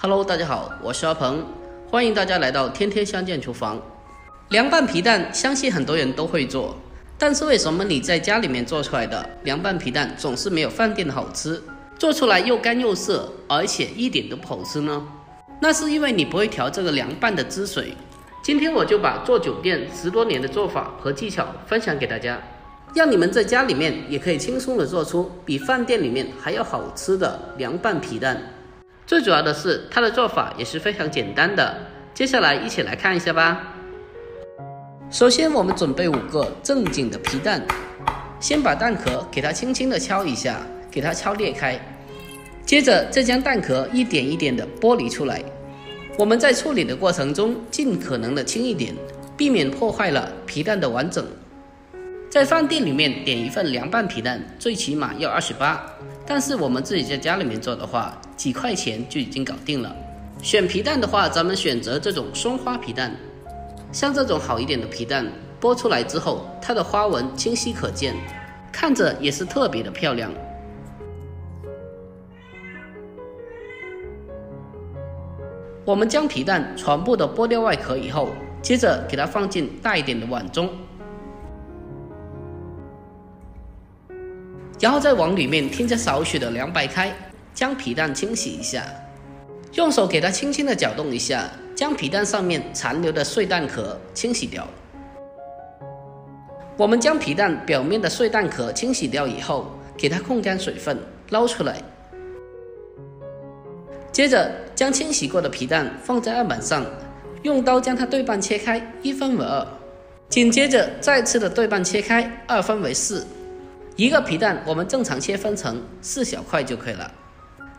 Hello， 大家好，我是阿鹏，欢迎大家来到天天相见厨房。凉拌皮蛋，相信很多人都会做，但是为什么你在家里面做出来的凉拌皮蛋总是没有饭店的好吃，做出来又干又涩，而且一点都不好吃呢？那是因为你不会调这个凉拌的汁水。今天我就把做酒店10多年的做法和技巧分享给大家，让你们在家里面也可以轻松的做出比饭店里面还要好吃的凉拌皮蛋。最主要的是它的做法也是非常简单的，接下来一起来看一下吧。首先我们准备5个正经的皮蛋，先把蛋壳给它轻轻的敲一下，给它敲裂开，接着再将蛋壳一点一点的剥离出来。我们在处理的过程中尽可能的轻一点，避免破坏了皮蛋的完整。在饭店里面点一份凉拌皮蛋最起码要28，但是我们自己在家里面做的话，几块钱就已经搞定了。选皮蛋的话，咱们选择这种松花皮蛋，像这种好一点的皮蛋，剥出来之后，它的花纹清晰可见，看着也是特别的漂亮。我们将皮蛋全部的剥掉外壳以后，接着给它放进大一点的碗中，然后在碗里面添加少许的凉白开，将皮蛋清洗一下，用手给它轻轻的搅动一下，将皮蛋上面残留的碎蛋壳清洗掉。我们将皮蛋表面的碎蛋壳清洗掉以后，给它控干水分，捞出来。接着将清洗过的皮蛋放在案板上，用刀将它对半切开，1分为2，紧接着再次的对半切开，2分为4。一个皮蛋我们正常切分成4小块就可以了。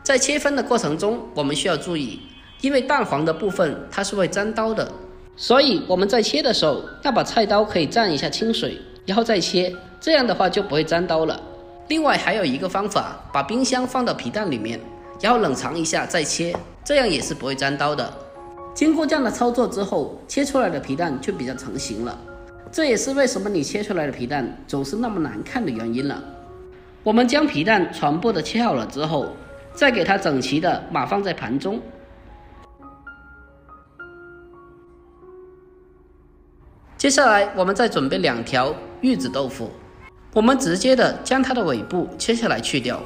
在切分的过程中，我们需要注意，因为蛋黄的部分它是会沾刀的，所以我们在切的时候要把菜刀可以蘸一下清水，然后再切，这样的话就不会沾刀了。另外还有一个方法，把冰箱放到皮蛋里面，然后冷藏一下再切，这样也是不会沾刀的。经过这样的操作之后，切出来的皮蛋就比较成型了，这也是为什么你切出来的皮蛋总是那么难看的原因了。我们将皮蛋全部的切好了之后，再给它整齐的码放在盘中。接下来我们再准备2条玉子豆腐，我们直接的将它的尾部切下来去掉，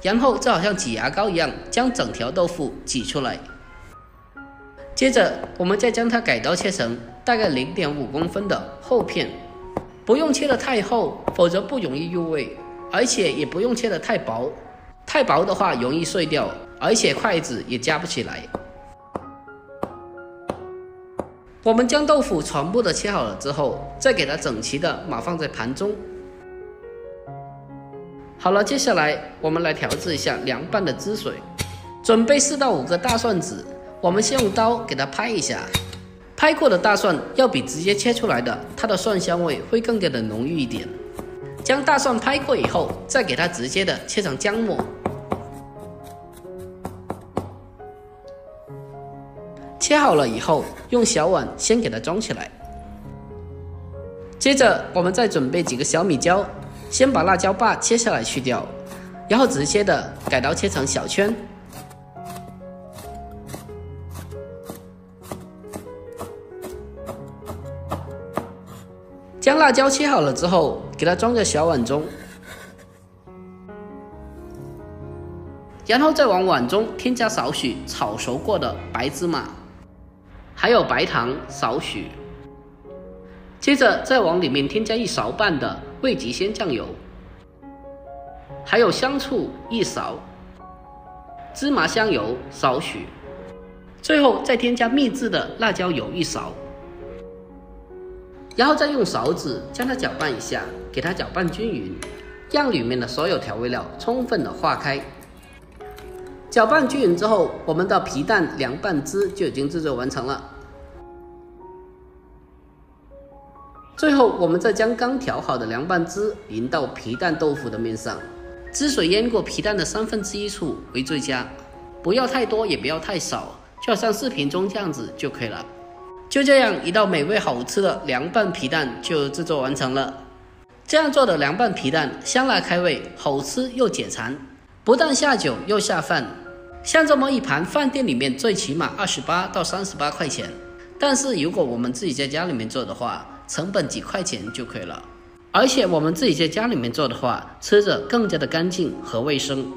然后就好像挤牙膏一样将整条豆腐挤出来。接着我们再将它改刀切成大概 0.5 公分的厚片，不用切得太厚，否则不容易入味，而且也不用切得太薄，太薄的话容易碎掉，而且筷子也夹不起来。我们将豆腐全部的切好了之后，再给它整齐的码放在盘中。好了，接下来我们来调制一下凉拌的汁水。准备4到5个大蒜籽，我们先用刀给它拍一下，拍过的大蒜要比直接切出来的，它的蒜香味会更加的浓郁一点。将大蒜拍过以后，再给它直接的切成姜末。切好了以后，用小碗先给它装起来。接着我们再准备几个小米椒，先把辣椒把切下来去掉，然后直接的改刀切成小圈。将辣椒切好了之后，给它装在小碗中，然后再往碗中添加少许炒熟过的白芝麻，还有白糖少许。接着再往里面添加1勺半的味极鲜酱油，还有香醋1勺，芝麻香油少许，最后再添加秘制的辣椒油1勺。然后再用勺子将它搅拌一下，给它搅拌均匀，让里面的所有调味料充分的化开。搅拌均匀之后，我们的皮蛋凉拌汁就已经制作完成了。最后我们再将刚调好的凉拌汁淋到皮蛋豆腐的面上，汁水淹过皮蛋的1/3处为最佳，不要太多也不要太少，就好像视频中这样子就可以了。就这样，一道美味好吃的凉拌皮蛋就制作完成了。这样做的凉拌皮蛋香辣开胃，好吃又解馋，不但下酒又下饭。像这么一盘，饭店里面最起码28到38块钱，但是如果我们自己在家里面做的话，成本几块钱就可以了。而且我们自己在家里面做的话，吃着更加的干净和卫生。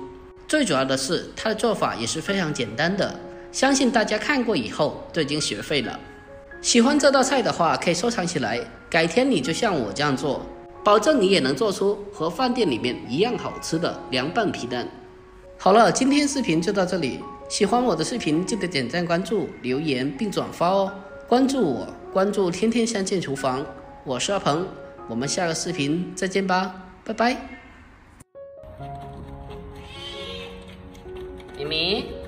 最主要的是，它的做法也是非常简单的，相信大家看过以后都已经学会了。喜欢这道菜的话，可以收藏起来，改天你就像我这样做，保证你也能做出和饭店里面一样好吃的凉拌皮蛋。好了，今天视频就到这里，喜欢我的视频记得点赞、关注、留言并转发哦。关注我，关注天天相见厨房，我是阿鹏，我们下个视频再见吧，拜拜。咪咪。